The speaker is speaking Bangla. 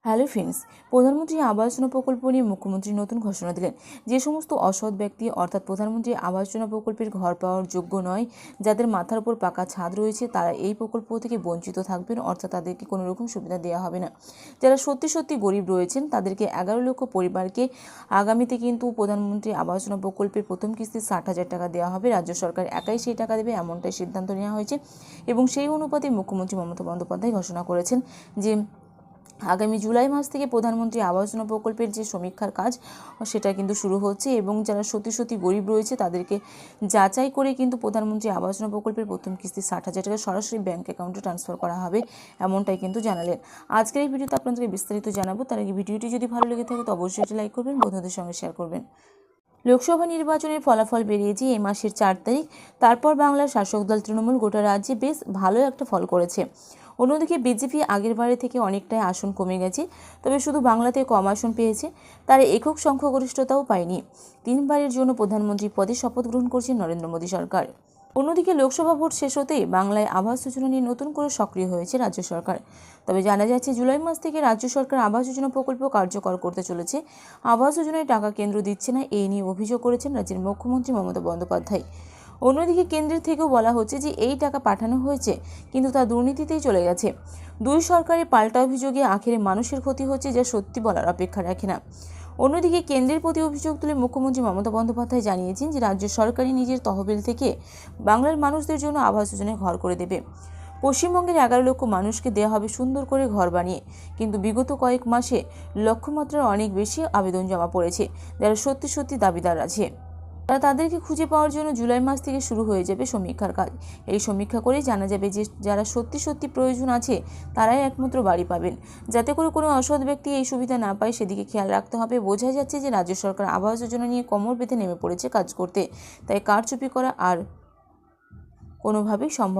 হ্যালো ফ্রেন্ডস, প্রধানমন্ত্রী আবাস যোজনা প্রকল্প নিয়ে মুখ্যমন্ত্রী নতুন ঘোষণা দিলেন। যে সমস্ত অসৎ ব্যক্তি অর্থাৎ প্রধানমন্ত্রী আবাস যোজনা প্রকল্পের ঘর পাওয়ার যোগ্য নয়, যাদের মাথার উপর পাকা ছাদ রয়েছে, তারা এই প্রকল্প থেকে বঞ্চিত থাকবেন, অর্থাৎ তাদেরকে কোনো রকম সুবিধা দেওয়া হবে না। যারা সত্যি সত্যি গরিব রয়েছেন তাদেরকে 11 লক্ষ পরিবারকে আগামীতে কিন্তু প্রধানমন্ত্রী আবাস যোজনা প্রকল্পের প্রথম কিস্তি 60,000 টাকা দেওয়া হবে। রাজ্য সরকার একাই সেই টাকা দেবে, এমনটাই সিদ্ধান্ত নেওয়া হয়েছে এবং সেই অনুপাতে মুখ্যমন্ত্রী মমতা বন্দ্যোপাধ্যায় ঘোষণা করেছেন যে আগামী জুলাই মাস থেকে প্রধানমন্ত্রী আবাস যোজনা প্রকল্পের যে সমীক্ষার কাজ সেটা কিন্তু শুরু হচ্ছে এবং যারা সত্যি সত্যি গরিব রয়েছে তাদেরকে যাচাই করে কিন্তু প্রধানমন্ত্রী আবাস যোজনা প্রকল্পের প্রথম কিস্তি 60,000 টাকা সরাসরি ব্যাঙ্ক অ্যাকাউন্টে ট্রান্সফার করা হবে, এমনটাই কিন্তু জানালেন। আজকের এই ভিডিওতে আপনাদেরকে বিস্তারিত জানাবো। তার আগে ভিডিওটি যদি ভালো লেগে থাকে তো অবশ্যই এটি লাইক করবেন, বন্ধুদের সঙ্গে শেয়ার করবেন। লোকসভা নির্বাচনের ফলাফল বেরিয়েছে এই মাসের 4 তারিখ। তারপর বাংলার শাসক দল তৃণমূল গোটা রাজ্যে বেশ ভালো একটা ফল করেছে। অন্যদিকে বিজেপি আগের বারে থেকে অনেকটাই আসন কমে গেছে, তবে শুধু বাংলাতে কম আসন পেয়েছে, তার একক সংখ্যাগরিষ্ঠতাও পায়নি। 3 বারের জন্য প্রধানমন্ত্রী পদে শপথ গ্রহণ করছেন নরেন্দ্র মোদী সরকার। অন্যদিকে লোকসভা ভোট শেষ হতেই বাংলায় আবাস যোজনা নিয়ে নতুন করে সক্রিয় হয়েছে রাজ্য সরকার। তবে জানা যাচ্ছে জুলাই মাস থেকে রাজ্য সরকার আবাস যোজনা প্রকল্প কার্যকর করতে চলেছে। আবাস যোজনায় টাকা কেন্দ্র দিচ্ছে না, এই নিয়ে অভিযোগ করেছেন রাজ্যের মুখ্যমন্ত্রী মমতা বন্দ্যোপাধ্যায়। অন্যদিকে কেন্দ্রের থেকেও বলা হচ্ছে যে এই টাকা পাঠানো হয়েছে কিন্তু তা দুর্নীতিতেই চলে গেছে। দুই সরকারের পাল্টা অভিযোগে আখেরে মানুষের ক্ষতি হচ্ছে, যা সত্যি বলার অপেক্ষা রাখে না। অন্যদিকে কেন্দ্রের প্রতি অভিযোগ তুলে মুখ্যমন্ত্রী মমতা বন্দ্যোপাধ্যায় জানিয়েছেন যে রাজ্য সরকারই নিজের তহবিল থেকে বাংলার মানুষদের জন্য আবাস যোজনায় ঘর করে দেবে। পশ্চিমবঙ্গের 11 লক্ষ মানুষকে দেওয়া হবে সুন্দর করে ঘর বানিয়ে, কিন্তু বিগত কয়েক মাসে লক্ষ্যমাত্রার অনেক বেশি আবেদন জমা পড়েছে। যারা সত্যি সত্যি দাবিদার আছে তাদেরকে খুঁজে পাওয়ার জন্য জুলাই মাস থেকে শুরু হয়ে যাবে সমীক্ষার কাজ। এই সমীক্ষা করে জানা যাবে যে যারা সত্যি সত্যি প্রয়োজন আছে তারাই একমাত্র বাড়ি পাবেন। যাতে করে কোনো অসৎ ব্যক্তি এই সুবিধা না পায় সেদিকে খেয়াল রাখতে হবে। বোঝা যাচ্ছে যে রাজ্য সরকার আবাস যোজনা নিয়ে কোমর বেঁধে নেমে পড়েছে কাজ করতে, তাই কারচুপি করা আর কোনোভাবেই সম্ভব